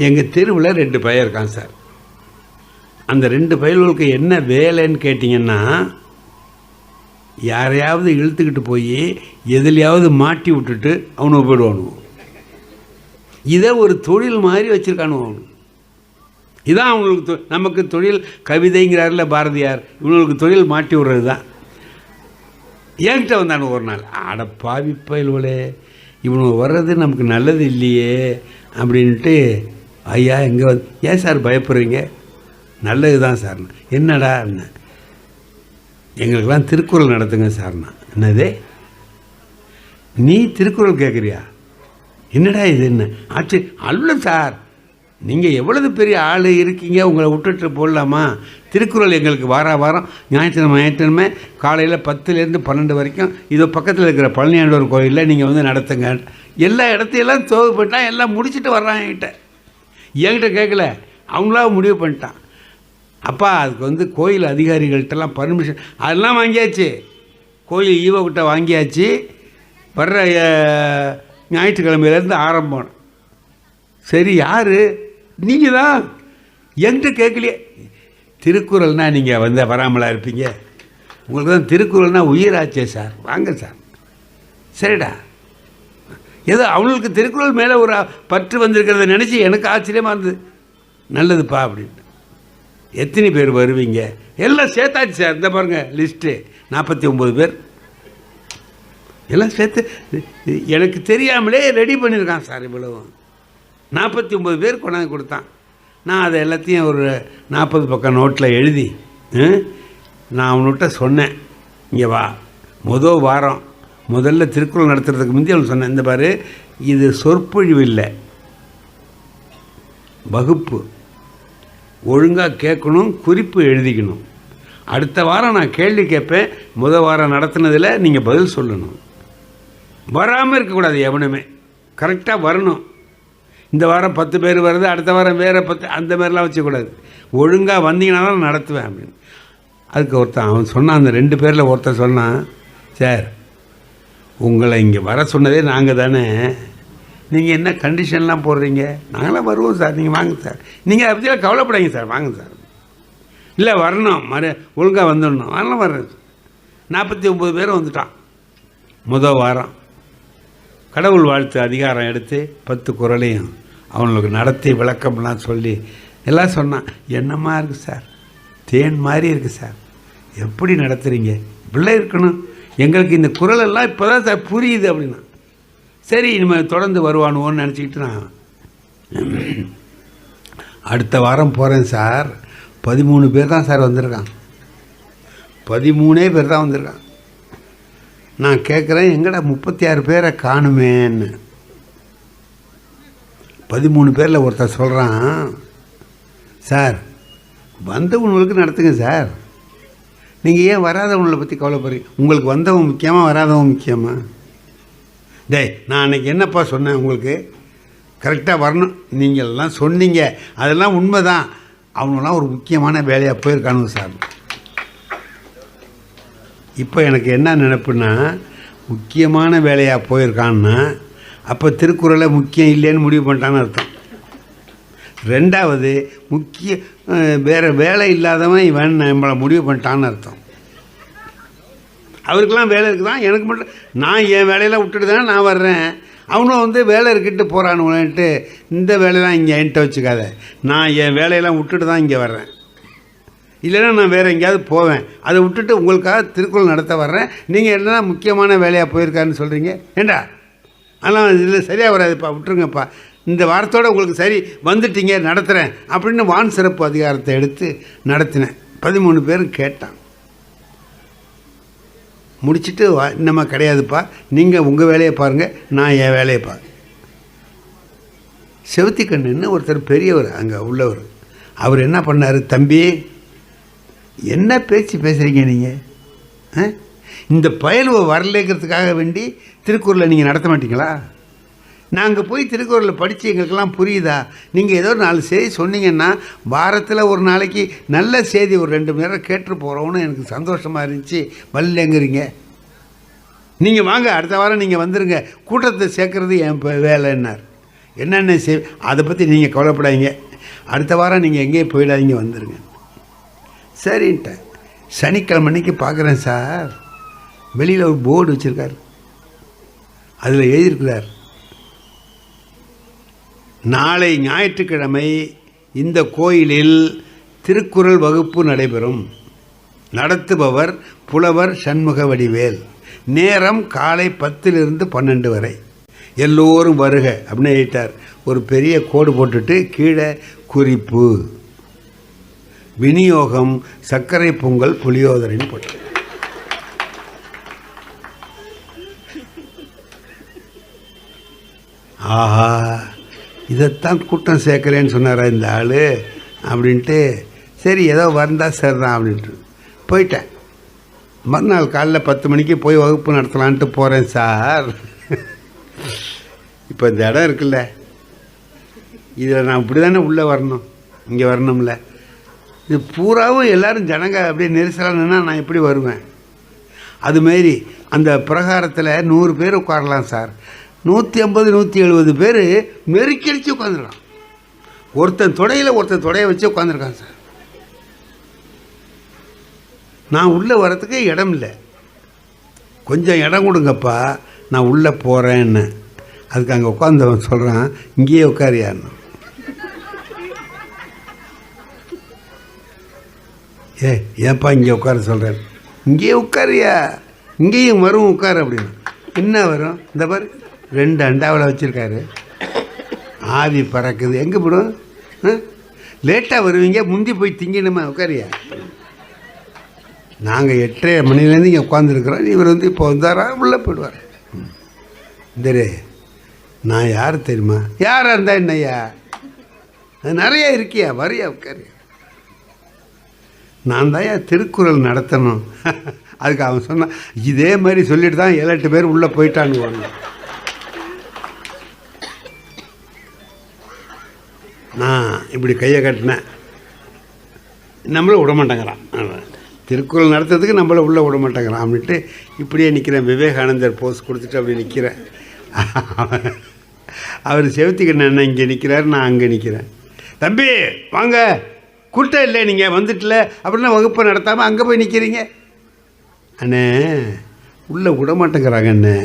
எங்கள் தெருவில் 2 பையன் இருக்கான் சார். அந்த 2 பயல்களுக்கு என்ன வேலைன்னு கேட்டிங்கன்னா, யாரையாவது இழுத்துக்கிட்டு போய் எதுலையாவது மாட்டி விட்டுட்டு அவனுக்கு போயிடுவானுவோம். இதை ஒரு தொழில் மாதிரி வச்சுருக்கானுவோம். இதான் அவங்களுக்கு நமக்கு தொழில். கவிதைங்கிறார்ல பாரதியார், இவங்களுக்கு தொழில் மாட்டி விடுறது தான். என்கிட்ட வந்தானு ஒரு நாள், அட பாவி பயல்களே, இவனுக்கு வர்றது நமக்கு நல்லது இல்லையே அப்படின்ட்டு, ஐயா எங்கே ஏன் சார் பயப்படுறீங்க? நல்லது தான் சார். என்னடா என்ன? எங்களுக்கெல்லாம் திருக்குறள் நடத்துங்க சார்னா. என்னது, நீ திருக்குறள் கேட்குறியா? என்னடா இது? என்ன ஆச்சு? அல்ல சார், நீங்கள் எவ்வளவு பெரிய ஆள் இருக்கீங்க, உங்களை விட்டுட்டு போடலாமா? திருக்குறள் எங்களுக்கு வாரம் ஞாயிற்றுக்கிழமை காலையில் 10லேருந்து 12 வரைக்கும் இதோ பக்கத்தில் இருக்கிற பழனியாண்டவர் கோயிலில் நீங்கள் வந்து நடத்துங்க. எல்லா இடத்தையெல்லாம் தோவு பண்ணிட்டான், எல்லாம் முடிச்சுட்டு வர்றான். என்கிட்ட கேட்கல, அவங்களா முடிவு பண்ணிட்டான். அப்பா அதுக்கு வந்து கோயில் அதிகாரிகள்கிட்டலாம் பர்மிஷன் அதெல்லாம் வாங்கியாச்சு. கோயில் ஈவக்கிட்ட வாங்கியாச்சு. வர்ற ஞாயிற்றுக்கிழமையிலேருந்து ஆரம்பம். சரி, யார்? நீங்கள் தான். என்கிட்ட கேட்கலையே. திருக்குறள்னால் நீங்கள் வந்து வராமலா இருப்பீங்க? உங்களுக்கு தான் திருக்குறள்னால் உயிராச்சே சார், வாங்க சார். சரிடா, ஏதோ அவங்களுக்கு திருக்குறள் மேலே ஒரு பற்று வந்திருக்கிறத நினச்சி எனக்கு ஆச்சரியமாக இருந்தது. நல்லதுப்பா அப்படின்ட்டு. எத்தனை பேர் வருவீங்க? எல்லாம் சேர்த்தாச்சு சார். இந்த பாருங்கள் லிஸ்ட்டு, 49 பேர் எல்லாம் சேர்த்து எனக்கு தெரியாமலே ரெடி பண்ணியிருக்கான் சார். இவ்வளவும் 49 பேர் கொண்டாந்து கொடுத்தான். நான் அதை எல்லாத்தையும் ஒரு 40 பக்கம் நோட்டில் எழுதி நான் அவன்கிட்ட சொன்னேன், இங்கே வா, வாரம் முதல்ல திருக்குறள் நடத்துறதுக்கு முந்தைய அவன் சொன்னேன், இந்த பாரு, இது சொற்பொழிவு இல்லை, வகுப்பு. ஒழுங்காக கேட்கணும், குறிப்பு எழுதிக்கணும். அடுத்த வாரம் நான் கேள்வி கேட்பேன், வாரம் நடத்துனதில் நீங்கள் பதில் சொல்லணும். வராமல் இருக்கக்கூடாது எவனுமே, கரெக்டாக வரணும். இந்த வாரம் 10 பேர் வருது, அடுத்த வாரம் வேறு 10, அந்த மாதிரிலாம் வச்சக்கூடாது. ஒழுங்காக வந்தீங்கன்னா தான் நடத்துவேன் அப்படின்னு. அதுக்கு ஒருத்தன் அவன் சொன்னான், அந்த 2 பேரில் ஒருத்தன் சொன்னான், சார் உங்களை இங்கே வர சொன்னதே நாங்கள் தானே, நீங்கள் என்ன கண்டிஷன்லாம் போடுறீங்க? நாங்களாம் வருவோம் சார், நீங்கள் வாங்க சார், நீங்கள் அதை பற்றியெல்லாம் கவலைப்படாங்க சார், வாங்க சார். இல்லை வரணும், ஒழுங்காக வந்துடணும். அதெல்லாம் வர்றேன். 49 பேர் வந்துட்டான். வாரம் கடவுள் வாழ்த்து அதிகாரம் எடுத்து 10 குறளையும் அவங்களுக்கு நடத்தி விளக்கம்லாம் சொல்லி எல்லாம் சொன்னான். என்னம்மா இருக்குது சார், தேன் மாதிரி இருக்குது சார், எப்படி நடத்துகிறீங்க? இப்படிலாம் இருக்கணும், எங்களுக்கு இந்த குறளெல்லாம் இப்போ தான் சார் புரியுது அப்படின்னா. சரி, இனிமேல் தொடர்ந்து வருவானுவோன்னு நினச்சிக்கிட்டு நான் அடுத்த வாரம் போகிறேன் சார். 13 பேர் தான் சார் வந்திருக்கான். 13 பேர் தான் வந்திருக்கான். நான் கேட்குறேன், எங்கடா 36 பேரை காணுமேன்னு. 13 பேரில் ஒருத்தர் சொல்கிறான், சார் வந்தவங்களுக்கு நடத்துங்க சார், நீங்கள் ஏன் வராதவங்களை பற்றி கவலைப்படுறீங்க? உங்களுக்கு வந்தவன் முக்கியமாக வராதவன் முக்கியமா? டேய், நான் அன்றைக்கி என்னப்பா சொன்னேன் உங்களுக்கு? கரெக்டாக வரணும். நீங்கள்லாம் சொன்னீங்க, அதெல்லாம் உண்மை தான். அவங்களாம் ஒரு முக்கியமான வேலையாக போயிருக்கானுங்க சார். இப்போ எனக்கு என்ன நினைப்புன்னா, முக்கியமான வேலையாக போயிருக்கான்னா அப்போ திருக்குறளை முக்கியம் இல்லைன்னு முடிவு பண்ணிட்டான்னு அர்த்தம். 2வது, வேறு வேலை இல்லாதவன் இவன் நம்மளை முடிவு பண்ணிட்டான்னு அர்த்தம். அவருக்கெல்லாம் வேலை இருக்குதான், எனக்கு மட்டும் நான் என் வேலையெல்லாம் விட்டுட்டு தானே நான் வர்றேன். அவனும் வந்து வேலை இருக்கிட்டு போகிறானுன்ட்டு இந்த வேலையெல்லாம் இங்கே என்கிட்ட வச்சுக்காத. நான் என் வேலையெல்லாம் விட்டுட்டு தான் இங்கே வர்றேன். இல்லைன்னா நான் வேறு எங்கேயாவது போவேன். அதை விட்டுட்டு உங்களுக்காக திருக்குறள் நடத்த வர்றேன். நீங்கள் என்ன முக்கியமான வேலையாக போயிருக்காருன்னு சொல்கிறீங்க? ஏண்டா அதெல்லாம் இதில் சரியாக வராதுப்பா, விட்டுருங்கப்பா. இந்த வாரத்தோடு உங்களுக்கு சரி வந்துட்டீங்க, நடத்துகிறேன் அப்படின்னு வான் சிறப்பு அதிகாரத்தை எடுத்து நடத்தினேன். 13 பேரும் கேட்டான். முடிச்சுட்டு இன்னமா கிடையாதுப்பா, நீங்கள் உங்கள் வேலையை பாருங்கள், நான் என் வேலையை பார்க்க. செவத்திக்கண்ணுன்னு ஒருத்தர் பெரியவர் அங்கே உள்ளவர், அவர் என்ன பண்ணார், தம்பி என்ன பேச்சு பேசுகிறீங்க நீங்கள்? இந்த பயலுவை வரலைங்கிறதுக்காக வேண்டி திருக்குறளை நீங்கள் நடத்த மாட்டீங்களா? நாங்கள் போய் திருக்குறளை படித்து எங்களுக்கெல்லாம் புரியுதா? நீங்கள் ஏதோ 4 செய்தி சொன்னீங்கன்னா வாரத்தில் ஒரு நாளைக்கு நல்ல செய்தி ஒரு 2 மணி நேரம் கேட்டு போகிறோன்னு எனக்கு சந்தோஷமாக இருந்துச்சு. வரலங்கிறீங்க. நீங்கள் வாங்க, அடுத்த வாரம் நீங்கள் வந்துடுங்க, கூட்டத்தை சேர்க்குறது என் வேலைன்னார். என்னென்ன அதை பற்றி நீங்கள் கவலைப்படாதீங்க, அடுத்த வாரம் நீங்கள் எங்கேயும் போயிடாதீங்க, வந்துடுங்க. சரின்ட்டேன். சனிக்கிழமை அன்னைக்கு பார்க்குறேன் சார், வெளியில் ஒரு போர்டு வச்சுருக்கார். அதில் எழுதியிருக்கிறார், நாளை ஞாயிற்றுக்கிழமை இந்த கோயிலில் திருக்குறள் வகுப்பு நடைபெறும். நடத்துபவர் புலவர் சண்முக வடிவேல். நேரம் காலை 10 to 12 வரை. எல்லோரும் வருக அப்படின்னு எழுதிட்டார். ஒரு பெரிய கோடு போட்டுட்டு கீழே குறிப்பு, விநியோகம் சர்க்கரை பொங்கல் புளியோதரைன்னு போட்டு. ஆஹா, இதைத்தான் கூட்டம் சேர்க்குறேன்னு சொன்னாரா இந்த ஆள் அப்படின்ட்டு, சரி ஏதோ வந்தால் சரிதான் அப்படின்ட்டு போயிட்டேன். மறுநாள் காலைல 10 மணிக்கு போய் வகுப்பு நடத்தலான்ட்டு போகிறேன் சார். இப்போ இந்த இடம் இருக்குல்ல, இதில் நான் இப்படி தானே உள்ளே வரணும், இங்கே வரணும்ல. இது பூராவும் எல்லோரும் ஜனங்க அப்படியே நெரிசலானா நான் எப்படி வருவேன்? அதுமாரி அந்த பிரகாரத்தில் 100 பேர் உட்காரலாம் சார். 150 170 பேர் நெருக்கடிச்சு உட்காந்துருக்கான். ஒருத்தன் தொடையை வச்சு உட்காந்துருக்கான் சார். நான் உள்ளே வரத்துக்கு இடம் இல்லை, கொஞ்சம் இடம் கொடுங்கப்பா நான் உள்ளே போகிறேன்னு. அதுக்கு அங்கே உட்காந்தவன் சொல்கிறான், இங்கேயே உட்காரியான்னு. ஏன்ப்பா இங்கே உட்கார சொல்கிறேன்? இங்கேயே உட்காரியா, இங்கேயும் வரும் உட்காரு அப்படின்னு. என்ன வரும்? இந்த பாரு 2 அண்டாவில் வச்சுருக்காரு, ஆவி பறக்குது. எங்கே போடும்? லேட்டாக வருவீங்க, முந்தி போய் திங்கணுமா, உட்காரியா. நாங்கள் 8:30 மணிலேருந்து இங்கே உட்காந்துருக்குறோம், இவர் இப்போ வந்தாரா உள்ளே போயிடுவார். இந்த நான் யார் தெரியுமா? யாராக இருந்தால் என்னையா, அது நிறைய இருக்கியா, வரியா உட்காரு. நான் தான் திருக்குறள் நடத்தணும். அதுக்கு அவன் சொன்னான், இதே மாதிரி சொல்லிட்டு தான் 7-8 பேர் உள்ளே போயிட்டான்னு. நான் இப்படி கையை கட்டினேன், நம்மளும் விட மாட்டேங்கிறான். திருக்குறள் நடத்துறதுக்கு நம்மளை உள்ளே விட மாட்டேங்கிறான் அப்படின்ட்டு இப்படியே நிற்கிறேன். விவேகானந்தர் போஸ் கொடுத்துட்டு அப்படி நிற்கிறேன். அவர் செவத்திக்கண்ண இங்கே நிற்கிறார், நான் அங்கே நிற்கிறேன். தம்பி வாங்க, கூட்டம் இல்லை, நீங்கள் வந்துட்டல அப்படின்னா வகுப்பை நடத்தாமல் அங்கே போய் நிற்கிறீங்க. அண்ணே உள்ளே விட மாட்டேங்கிறாங்க அண்ணே.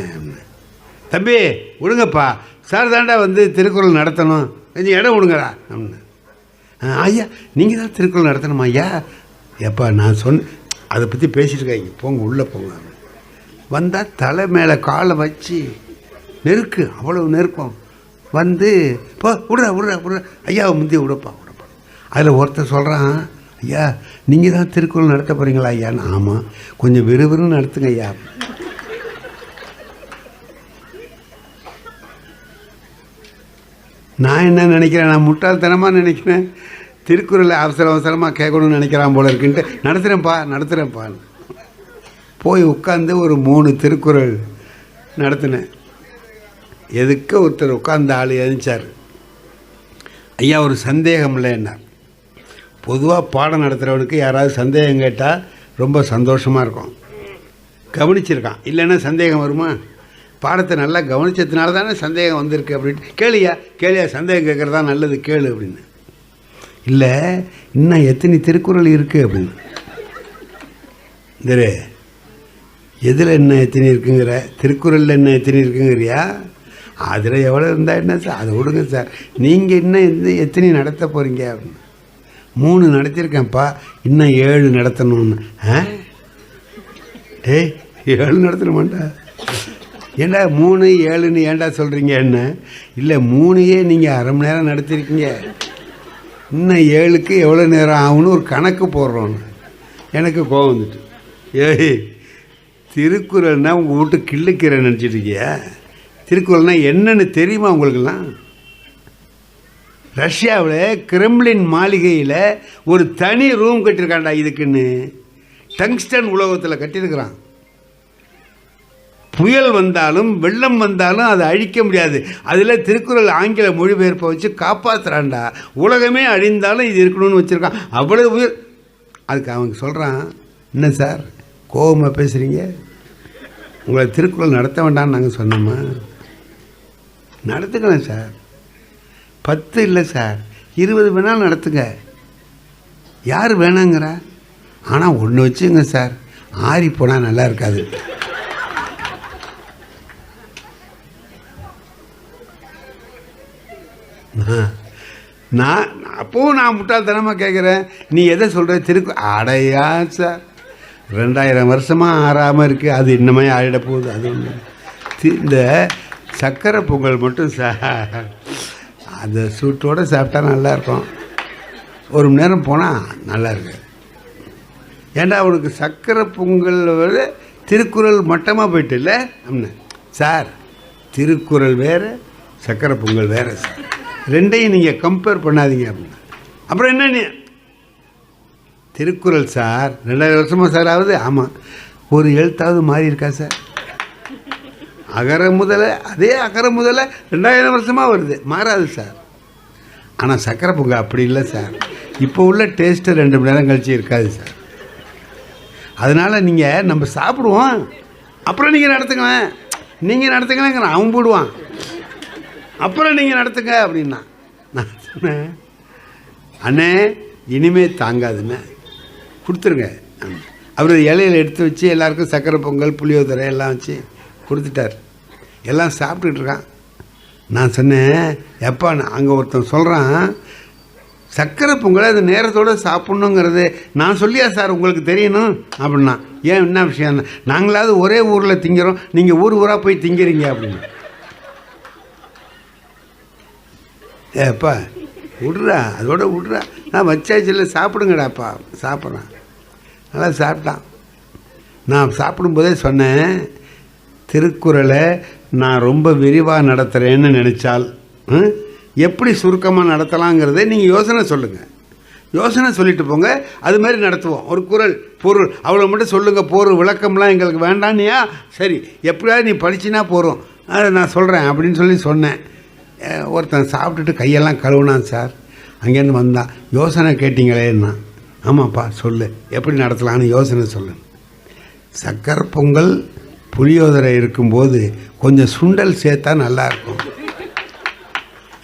தம்பி விடுங்கப்பா, சார் தாண்டா வந்து திருக்குறள் நடத்தணும், கொஞ்சம் இடம் விடுங்கடா அப்படின்னு. ஐயா நீங்கள் தான் திருக்குறள் நடத்தணுமா? ஐயா எப்பா நான் சொன்ன அதை பற்றி பேசிட்டுருக்காங்க, போங்க உள்ளே போங்க. வந்தால் தலை மேலே காலை வச்சு நெருக்கு, அவ்வளோ நெருக்கம். வந்து போ விட்றா ஐயாவை முந்தி விடப்பா. அதில் ஒருத்தர் சொல்கிறான், ஐயா நீங்கள் தான் திருக்குறள் நடத்த போகிறீங்களா ஐயான்னு. ஆமாம், கொஞ்சம் விறுவிறுன்னு நடத்துங்க ஐயா. நான் என்ன நினைக்கிறேன், நான் முட்டாள்தனமாக நினைக்கிறேன், திருக்குறளை அவசரமாக கேட்கணும்னு நினைக்கிறான் போல இருக்குன்ட்டு நடத்துகிறேன்ப்பா. போய் உட்காந்து ஒரு 3 திருக்குறள் நடத்தினேன். எதுக்க ஒருத்தர் உட்கார்ந்த ஆள் எழுந்தார். ஐயா ஒரு சந்தேகம் இல்லைன்னார். பொதுவாக பாடம் நடத்துகிறவனுக்கு யாராவது சந்தேகம் கேட்டால் ரொம்ப சந்தோஷமாக இருக்கும். கவனிச்சிருக்கான், இல்லைன்னா சந்தேகம் வருமா? பாடத்தை நல்லா கவனித்ததுனால தானே சந்தேகம் வந்திருக்கு அப்படின்ட்டு, கேளியா சந்தேகம் கேட்குறதா நல்லது, கேளு அப்படின்னு. இல்லை இன்னும் எத்தனை திருக்குறள் இருக்குது அப்படின்னு. இந்த எதில் என்ன எத்தனை இருக்குங்கிற, திருக்குறளில் என்ன எத்தனை இருக்குங்கிறியா? அதில் எவ்வளோ இருந்தால் என்ன சார், அதை விடுங்க சார், நீங்கள் இன்னும் எத்தனை நடத்த போகிறீங்க அப்படின்னு. 3 நடத்தியிருக்கேன்ப்பா, இன்னும் 7 நடத்தணும்னு. 7 நடத்தணுமாண்டா? ஏண்டா 3 7ன்னு ஏண்டா சொல்கிறீங்க என்ன? இல்லை 3 நீங்கள் அரை மணி நேரம் நடத்திருக்கீங்க, இன்னும் 7க்கு எவ்வளோ நேரம் ஆகும்னு ஒரு கணக்கு போடுறோன்னு. எனக்கு கோவம் வந்துட்டு, திருக்குறள்னால் உங்கள் வீட்டு கிள்ளுக்கீரை நினச்சிட்டு இருக்கியா? திருக்குறள்னால் என்னன்னு தெரியுமா உங்களுக்கெல்லாம்? ரஷ்யாவில் கிரெம்ளின் மாளிகையில் ஒரு தனி ரூம் கட்டியிருக்காண்டா இதுக்குன்னு. டங்ஸ்டன் உலோகத்தில் கட்டியிருக்கிறான். புயல் வந்தாலும் வெள்ளம் வந்தாலும் அதை அழிக்க முடியாது. அதில் திருக்குறள் ஆங்கில மொழிபெயர்ப்பை வச்சு காப்பாற்றுறான்டா. உலகமே அழிந்தாலும் இது இருக்கணும்னு வச்சுருக்கான். அவ்வளவு உயிர். அதுக்கு அவங்க சொல்கிறான், என்ன சார் கோபமாக பேசுகிறீங்க? உங்களை திருக்குறள் நடத்த வேண்டாம்னு நாங்கள் சொன்னோமா? நடத்துக்கலாம் சார், 10 இல்லை சார், 20 வேணாலும் நடத்துங்க, யார் வேணாங்கிறா. ஆனால் ஒன்று வச்சுங்க சார், ஆறி போனால் நல்லா இருக்காது. நான் அப்போவும் நான் முட்டாள்தனமாக கேட்குறேன், நீ எதை சொல்கிற? அடையா சார், 2000 வருஷமாக ஆறாமல் இருக்குது, அது இன்னமே ஆகிட போகுது. அது ஒன்று. இந்த சக்கரை பொங்கல் மட்டும் சார், அந்த சூட்டோடு சாப்பிட்டா நல்லாயிருக்கும். 1 மணி நேரம் போனால் நல்லா இருக்கு. ஏண்டா அவனுக்கு சக்கரை பொங்கல் விட திருக்குறள் மட்டமாக போயிட்டு இல்லை அப்படின்னா, சார் திருக்குறள் வேறு சக்கரை பொங்கல் வேறு சார், ரெண்டையும் நீங்கள் கம்பேர் பண்ணாதீங்க அப்படின்னா. அப்புறம் என்ன நீ திருக்குறள் சார் 2000 வருஷமாக சார் ஆகுது. ஆமாம், ஒரு எழுத்தாவது மாறி இருக்கா சார்? அகர முதல அதே அகர முதல 2000 வருஷமாக வருது, மாறாது சார். ஆனால் சக்கரை பொங்கல் அப்படி இல்லை சார், இப்போ உள்ள டேஸ்ட்டு 2 மணி நேரம் கழிச்சு இருக்காது சார். அதனால் நீங்கள் நம்ம சாப்பிடுவோம், அப்புறம் நீங்கள் நடத்துங்களேன், நீங்கள் நடத்துங்களேங்கிற அவன் போடுவான், அப்புறம் நீங்கள் நடத்துங்க அப்படின்னா. நான் சொன்னேன், அண்ணே இனிமே தாங்காதுண்ணே, கொடுத்துருங்க. அவர் இலையில் எடுத்து வச்சு எல்லாருக்கும் சக்கரை பொங்கல் புளியோதரை எல்லாம் வச்சு கொடுத்துட்டார். எல்லாம் சாப்பிட்டுட்டு இருக்கான். நான் சொன்னேன், எப்பா அங்கே ஒருத்தன் சொல்கிறான் சக்கரை பொங்கலை அது நேரத்தோடு சாப்பிட்ணுங்கிறது நான் சொல்லியா சார் உங்களுக்கு தெரியணும் அப்படின்னா. ஏன் என்ன விஷயம்? நாங்களாவது ஒரே ஊரில் திங்கிறோம், நீங்கள் ஊர் ஊராக போய் திங்கிறீங்க அப்படின்னு. ஏப்பா விட்றா, அதோட விட்றா, நான் வச்சாச்சில்ல, சாப்பிடுங்கடாப்பா. சாப்பிட்றான், நல்லா சாப்பிட்டான். நான் சாப்பிடும்போதே சொன்னேன், திருக்குறளை நான் ரொம்ப விரிவாக நடத்துகிறேன்னு நினச்சால் எப்படி சுருக்கமாக நடத்தலாங்கிறத நீங்கள் யோசனை சொல்லுங்கள். யோசனை சொல்லிட்டு போங்க, அது மாதிரி நடத்துவோம். ஒரு குறள் பொருள் அவ்வளோ மட்டும் சொல்லுங்கள், போகிற விளக்கம்லாம் எங்களுக்கு வேண்டானியா, சரி எப்படியாவது நீ படிச்சினா போகிறோம், அதை நான் சொல்கிறேன் அப்படின்னு சொன்னேன். ஒருத்தன் சாப்பிட்டுட்டு கையெல்லாம் கழுவுனான் சார். அங்கேருந்து வந்தான், யோசனை கேட்டிங்களேன்னா. ஆமாப்பா சொல்லு, எப்படி நடத்தலான்னு யோசனை சொல்லு. சக்கரை பொங்கல் புளியோதரை இருக்கும்போது கொஞ்சம் சுண்டல் சேர்த்தா நல்லாயிருக்கும்,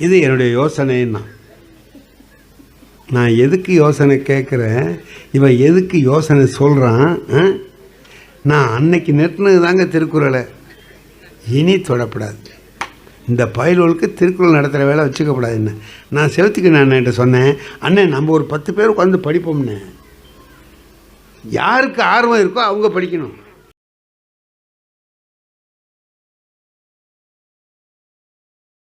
இது என்னுடைய யோசனைன்னா. நான் எதுக்கு யோசனை கேட்குறேன், இவன் எதுக்கு யோசனை சொல்கிறான்? நான் அன்னைக்கு நெட்டினது தாங்க திருக்குறளை, இனி தொடப்படாது. இந்த பயல்களுக்கு திருக்குறள் நடத்துகிற வேலை வச்சுக்கப்படாது. என்ன நான் செலுத்திக்க நான் என்கிட்ட சொன்னேன், அண்ணன் நம்ம ஒரு 10 பேர் உட்காந்து படிப்போம்னே, யாருக்கு ஆர்வம் இருக்கோ அவங்க படிக்கணும்.